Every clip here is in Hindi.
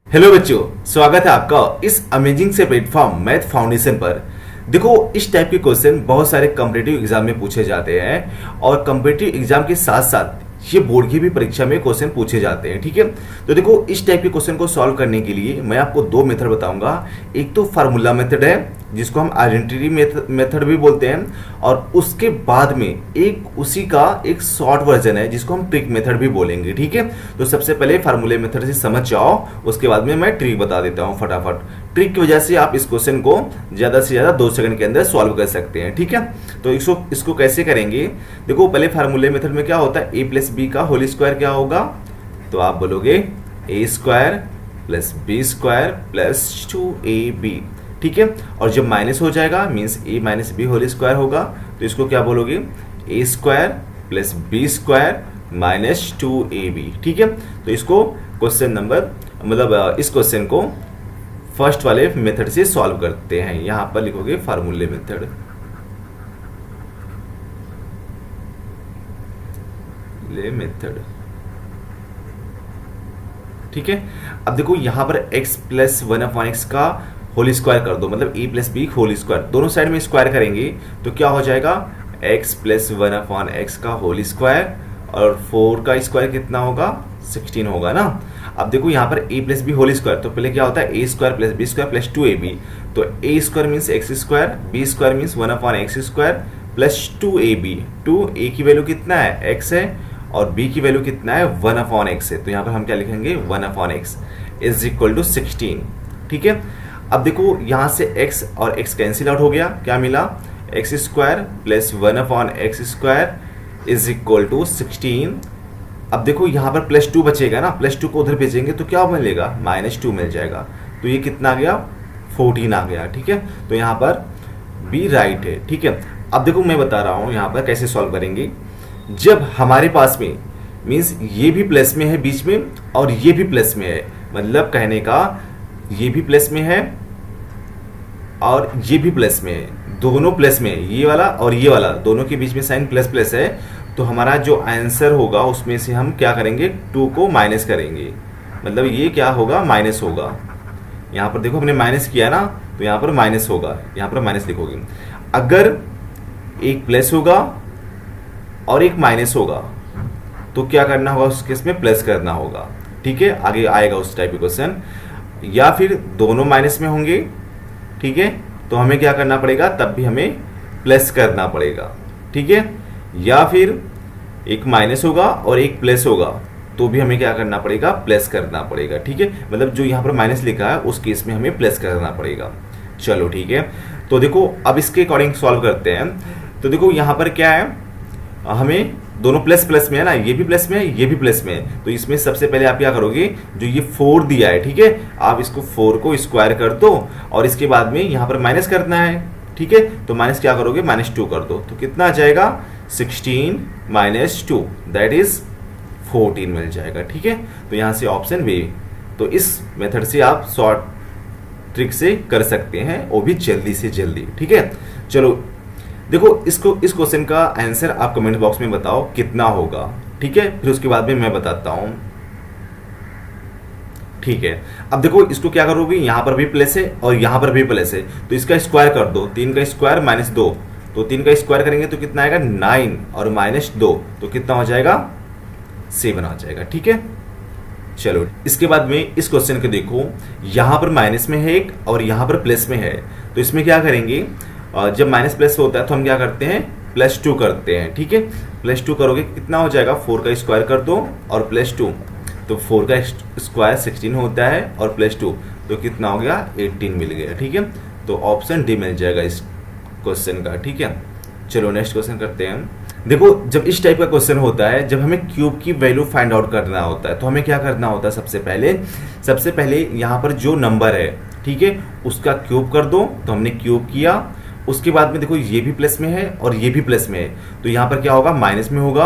हेलो बच्चों, स्वागत है आपका इस अमेजिंग से प्लेटफॉर्म मैथ फाउंडेशन पर। देखो, इस टाइप के क्वेश्चन बहुत सारे कॉम्पिटिटिव एग्जाम में पूछे जाते हैं और कॉम्पिटिटिव एग्जाम के साथ साथ ये बोर्ड की भी परीक्षा में क्वेश्चन पूछे जाते हैं। ठीक है, तो देखो इस टाइप के क्वेश्चन को सॉल्व करने के लिए मैं आपको दो मेथड बताऊंगा। एक तो फार्मूला मेथड है जिसको हम आइडेंटिटी मेथड भी बोलते हैं, और उसके बाद में एक उसी का एक शॉर्ट वर्जन है जिसको हम ट्रिक मेथड भी बोलेंगे। ठीक है, तो सबसे पहले फार्मूले मेथड से समझ जाओ, उसके बाद में मैं ट्रिक बता देता हूँ फटाफट। ट्रिक की वजह से आप इस क्वेश्चन को ज़्यादा से ज़्यादा 2 सेकंड के अंदर सॉल्व कर सकते हैं। ठीक है, तो इसको कैसे करेंगे। देखो, पहले फार्मूले मेथड में क्या होता है, a प्लस बी का होल स्क्वायर क्या होगा, तो आप बोलोगे a square plus b square plus 2ab। ठीक है, और जब माइनस हो जाएगा means a minus b whole square होगा, तो इसको क्या बोलोगे, a square plus b square minus 2ab। ठीक है, तो इसको क्वेश्चन नंबर इस क्वेश्चन को फर्स्ट वाले मेथड से सॉल्व करते हैं। यहां पर लिखोगे फार्मूले मेथड, ठीक है। अब देखो यहां पर x प्लस 1/x का होल स्क्वायर कर दो, मतलब a plus b whole square, दोनों साइड में स्क्वायर करेंगे तो क्या हो जाएगा, x प्लस 1/x का होल स्क्वायर, और 4 का स्क्वायर कितना होगा, 16 होगा ना। अब देखो यहाँ पर a plus b whole square, तो पहले क्या होता है, a square plus b square plus 2ab, तो a square means x square, b square means 1/x square plus 2ab। 2a की वैल्यू कितना है, x है, और b की वैल्यू कितना है, 1/x है, तो यहाँ पर हम क्या लिखेंगे, 1/x इज इक्वल टू 16। ठीक है, अब देखो यहाँ से x और x कैंसिल आउट हो गया, क्या मिला, x square plus 1/x square is equal to 16। अब देखो यहाँ पर प्लस 2 बचेगा ना, प्लस 2 को उधर भेजेंगे तो क्या मिलेगा, -2 मिल जाएगा, तो ये कितना आ गया, 14 आ गया। ठीक है, तो यहाँ पर बी राइट है। ठीक है, अब देखो मैं बता रहा हूँ यहाँ पर कैसे सॉल्व करेंगे। जब हमारे पास में मीन्स ये भी प्लस में है बीच में और ये भी प्लस में है, मतलब कहने का ये भी प्लस में है और ये भी प्लस में है, दोनों प्लस में है, ये वाला और ये वाला दोनों के बीच में साइन प्लस प्लस है, तो हमारा जो आंसर होगा उसमें से हम क्या करेंगे, 2 को माइनस करेंगे, मतलब ये क्या होगा, माइनस होगा। यहाँ पर देखो हमने माइनस किया ना, तो यहाँ पर माइनस होगा, यहाँ पर माइनस लिखोगे। अगर एक प्लस होगा और एक माइनस होगा तो क्या करना होगा, उस केस में प्लस करना होगा। ठीक है, आगे आएगा उस टाइप के क्वेश्चन। या फिर दोनों माइनस में होंगे, ठीक है, तो हमें क्या करना पड़ेगा, तब भी हमें प्लस करना पड़ेगा। ठीक है, या फिर एक माइनस होगा और एक प्लस होगा तो भी हमें क्या करना पड़ेगा, प्लस करना पड़ेगा। ठीक है, मतलब जो यहाँ पर माइनस लिखा है उस केस में हमें प्लस करना पड़ेगा। चलो ठीक है, तो देखो अब इसके अकॉर्डिंग सॉल्व करते हैं। तो देखो यहाँ पर क्या है, हमें दोनों प्लस प्लस में है ना, ये भी प्लस में है, ये भी प्लस में है, तो इसमें सबसे पहले आप क्या करोगे, जो ये 4 दिया है, ठीक है, आप इसको 4 को स्क्वायर कर दो और इसके बाद में यहाँ पर माइनस करना है। ठीक है, तो माइनस क्या करोगे, -2 कर दो, तो कितना आ जाएगा, 16 - 2 दैट इज 14 मिल जाएगा। ठीक है, तो यहाँ से ऑप्शन बी। तो इस मेथड से आप शॉर्ट ट्रिक से कर सकते हैं, वो भी जल्दी से जल्दी। ठीक है, चलो देखो इस क्वेश्चन का आंसर आप कमेंट बॉक्स में बताओ कितना होगा। ठीक है, फिर उसके बाद में मैं बताता हूं। ठीक है, अब देखो इसको क्या करोगे, यहां पर भी प्लस है और यहां पर भी प्लस है, तो इसका स्क्वायर कर दो, 3 का स्क्वायर -2, तो 3 का स्क्वायर करेंगे तो कितना आएगा, 9 और -2, तो कितना हो जाएगा, 7 आ जाएगा। ठीक है, चलो इसके बाद में इस क्वेश्चन को देखो, यहां पर माइनस में है एक और यहां पर प्लस में है, तो इसमें क्या करेंगे, जब माइनस प्लस होता है तो हम क्या करते हैं, +2 करते हैं। ठीक है, +2 करोगे कितना हो जाएगा, 4 का स्क्वायर कर दो और +2, तो 4 का स्क्वायर 16 होता है और +2 तो कितना हो गया, 18 मिल गया। ठीक है, तो ऑप्शन डी मिल जाएगा इस क्वेश्चन का। ठीक है, चलो नेक्स्ट क्वेश्चन करते हैं। देखो जब इस टाइप का क्वेश्चन होता है, जब हमें क्यूब की वैल्यू फाइंड आउट करना होता है, तो हमें क्या करना होता है, सबसे पहले यहाँ पर जो नंबर है, ठीक है, उसका क्यूब कर दो, तो हमने क्यूब किया। उसके बाद में देखो ये भी प्लस में है और ये भी प्लस में है, तो यहाँ पर क्या होगा, माइनस में होगा।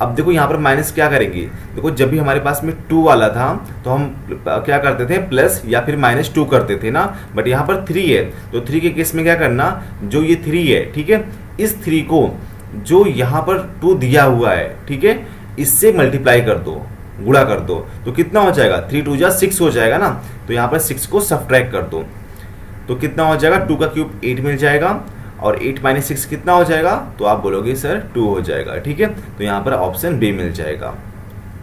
अब देखो यहाँ पर माइनस क्या करेंगे, देखो जब भी हमारे पास में 2 वाला था तो हम क्या करते थे, प्लस या फिर -2 करते थे ना, बट यहाँ पर 3 है, तो 3 के केस में क्या करना, जो ये 3 है, ठीक है, इस 3 को जो यहाँ पर 2 दिया हुआ है, ठीक है, इससे मल्टीप्लाई कर दो। गुणा कर दो तो कितना हो जाएगा, 3 2 जा 6 हो जाएगा ना, तो यहाँ पर 6 को सब्ट्रैक्ट कर दो तो कितना हो जाएगा, 2 का क्यूब 8 मिल जाएगा और 8 माइनस 6 कितना हो जाएगा, तो आप बोलोगे सर 2 हो जाएगा। ठीक है, तो यहाँ पर ऑप्शन बी मिल जाएगा।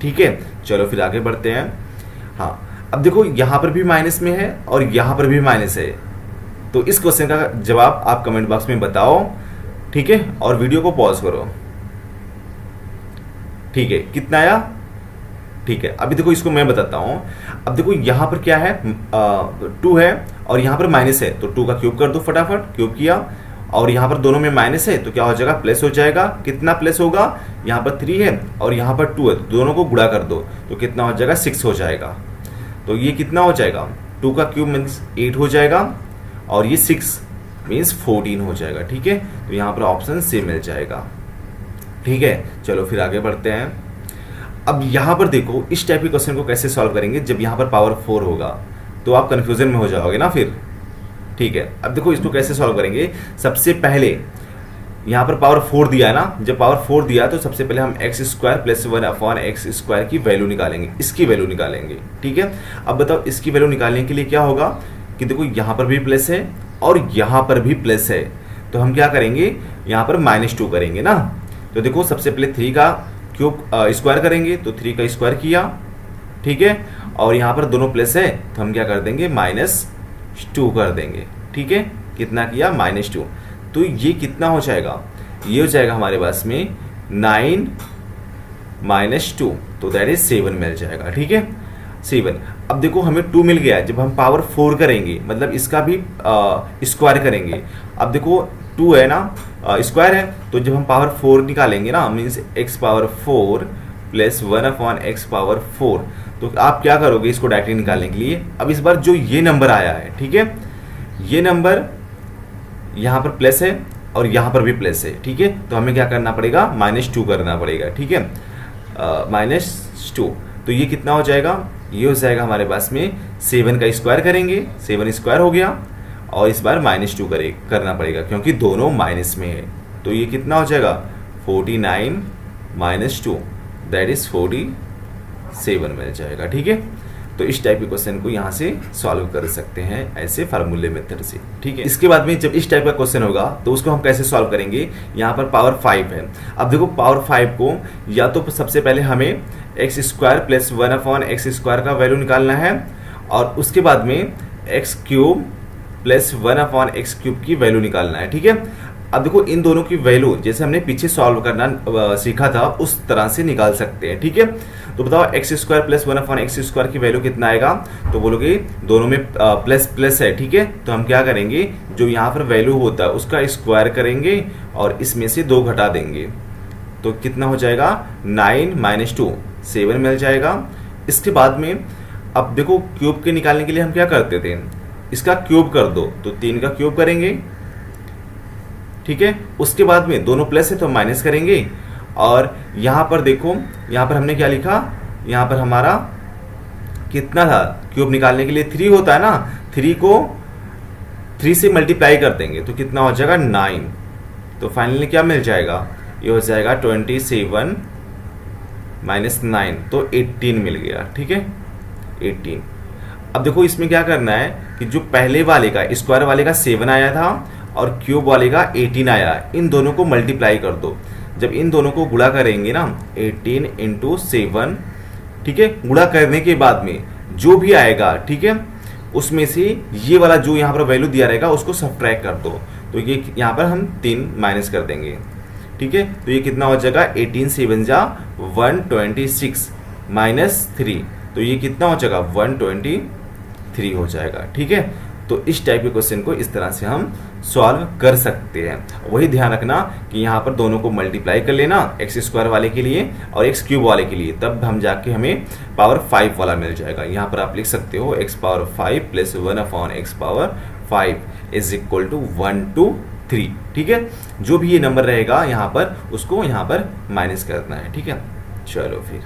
ठीक है, चलो फिर आगे बढ़ते हैं। हाँ, अब देखो यहाँ पर भी माइनस में है और यहाँ पर भी माइनस है, तो इस क्वेश्चन का जवाब आप कमेंट बॉक्स में बताओ। ठीक है, और वीडियो को पॉज करो। ठीक है, कितना आया। ठीक है, अभी देखो इसको मैं बताता हूं। अब देखो यहाँ पर क्या है, 2 है और यहाँ पर माइनस है, तो 2 का क्यूब कर दो फटाफट, क्यूब किया और यहाँ पर दोनों में माइनस है तो क्या हो जाएगा, प्लस हो जाएगा। कितना प्लस होगा, यहाँ पर 3 है और यहाँ पर 2 है, तो दोनों को गुणा कर दो तो कितना हो जाएगा, 6 हो जाएगा। तो ये कितना हो जाएगा, 2 का क्यूब मीन्स 8 हो जाएगा और ये 6 मीन्स 14 हो जाएगा। ठीक है, तो यहाँ पर ऑप्शन सी मिल जाएगा। ठीक है, चलो फिर आगे बढ़ते हैं। अब यहाँ पर देखो इस टाइप के क्वेश्चन को कैसे सॉल्व करेंगे, जब यहाँ पर पावर 4 होगा तो आप कंफ्यूजन में हो जाओगे ना फिर। ठीक है, अब देखो इसको कैसे सॉल्व करेंगे। सबसे पहले यहाँ पर पावर 4 दिया है ना, जब पावर 4 दिया तो सबसे पहले हम एक्स स्क्वायर प्लस 1/x² की वैल्यू निकालेंगे, इसकी वैल्यू निकालेंगे। ठीक है, अब बताओ इसकी वैल्यू निकालने के लिए क्या होगा कि देखो यहाँ पर भी प्लस है और यहाँ पर भी प्लस है, तो हम क्या करेंगे, यहाँ पर -2 करेंगे ना। तो देखो सबसे पहले 3 का क्यूब स्क्वायर करेंगे, तो 3 का स्क्वायर किया। ठीक है, और यहाँ पर दोनों प्लस है तो हम क्या कर देंगे, -2 कर देंगे। ठीक है, कितना किया, -2, तो ये कितना हो जाएगा, ये हो जाएगा हमारे पास में 9 -2, तो दैट इज 7 मिल जाएगा। ठीक है, 7। अब देखो हमें 2 मिल गया, जब हम पावर 4 करेंगे मतलब इसका भी स्क्वायर करेंगे। अब देखो 2 है ना, स्क्वायर है, तो जब हम पावर 4 निकालेंगे ना, मीन्स x⁴ प्लस 1/x⁴, तो आप क्या करोगे इसको डायरेक्टली निकालने के लिए। अब इस बार जो ये नंबर आया है, ठीक है, ये नंबर यहाँ पर प्लस है और यहाँ पर भी प्लस है। ठीक है, तो हमें क्या करना पड़ेगा, -2 करना पड़ेगा। ठीक है, -2, तो ये कितना हो जाएगा, ये हो जाएगा हमारे पास में 7 का स्क्वायर करेंगे, 7 स्क्वायर हो गया और इस बार -2 करना पड़ेगा क्योंकि दोनों माइनस में है। तो ये कितना हो जाएगा, 49 -2 दैट इज 47 मिल जाएगा। ठीक है, तो इस टाइप के क्वेश्चन को यहाँ से सॉल्व कर सकते हैं ऐसे फार्मूले मेथड से। ठीक है, इसके बाद में जब इस टाइप का क्वेश्चन होगा तो उसको हम कैसे सॉल्व करेंगे। यहाँ पर पावर 5 है। अब देखो पावर 5 को या तो सबसे पहले हमें x² प्लस 1/x² का वैल्यू निकालना है और उसके बाद में x³ प्लस 1/x³ की वैल्यू निकालना है। ठीक है, अब देखो इन दोनों की वैल्यू जैसे हमने पीछे सॉल्व करना सीखा था उस तरह से निकाल सकते हैं। ठीक है, तो बताओ x² प्लस 1/x² की वैल्यू कितना आएगा, तो बोलोगे दोनों में प्लस प्लस है। ठीक है, तो हम क्या करेंगे, जो यहाँ पर वैल्यू होता है उसका स्क्वायर करेंगे और इसमें से 2 घटा देंगे, तो कितना हो जाएगा, 9 -2 7 मिल जाएगा। इसके बाद में अब देखो क्यूब के निकालने के लिए हम क्या करते थे, इसका क्यूब कर दो, तो 3 का क्यूब करेंगे। ठीक है, उसके बाद में दोनों प्लस है तो माइनस करेंगे और यहाँ पर देखो, यहाँ पर हमने क्या लिखा, यहाँ पर हमारा कितना था, क्यूब निकालने के लिए 3 होता है ना, 3 को 3 से मल्टीप्लाई कर देंगे तो कितना हो जाएगा, 9। तो फाइनली क्या मिल जाएगा, ये हो जाएगा 27 -9, तो 18 मिल गया। ठीक है, 18। अब देखो इसमें क्या करना है कि जो पहले वाले का स्क्वायर वाले का 7 आया था और क्यूब वाले का 18 आया, इन दोनों को मल्टीप्लाई कर दो। जब इन दोनों को गुणा करेंगे ना, 18 × 7, ठीक है, गुणा करने के बाद में जो भी आएगा, ठीक है, उसमें से ये वाला जो यहाँ पर वैल्यू दिया रहेगा उसको सब्ट्रैक्ट कर दो, तो ये यहाँ पर हम 3 माइनस कर देंगे। ठीक है, तो ये कितना हो जाएगा, 18 7 जा 126 -3, तो ये कितना हो जाएगा, 123 हो जाएगा। ठीक है, तो इस टाइप के क्वेश्चन को इस तरह से हम सॉल्व कर सकते हैं। वही ध्यान रखना कि यहाँ पर दोनों को मल्टीप्लाई कर लेना, x² वाले के लिए और x³ वाले के लिए, तब हम जाके हमें पावर 5 वाला मिल जाएगा। यहाँ पर आप लिख सकते हो x⁴ plus 1/x⁴ is equal to 1 to 3। ठीक है, जो भी ये नंबर रहेगा यहाँ पर उसको यहाँ पर माइनस करना है। ठीक है, चलो फिर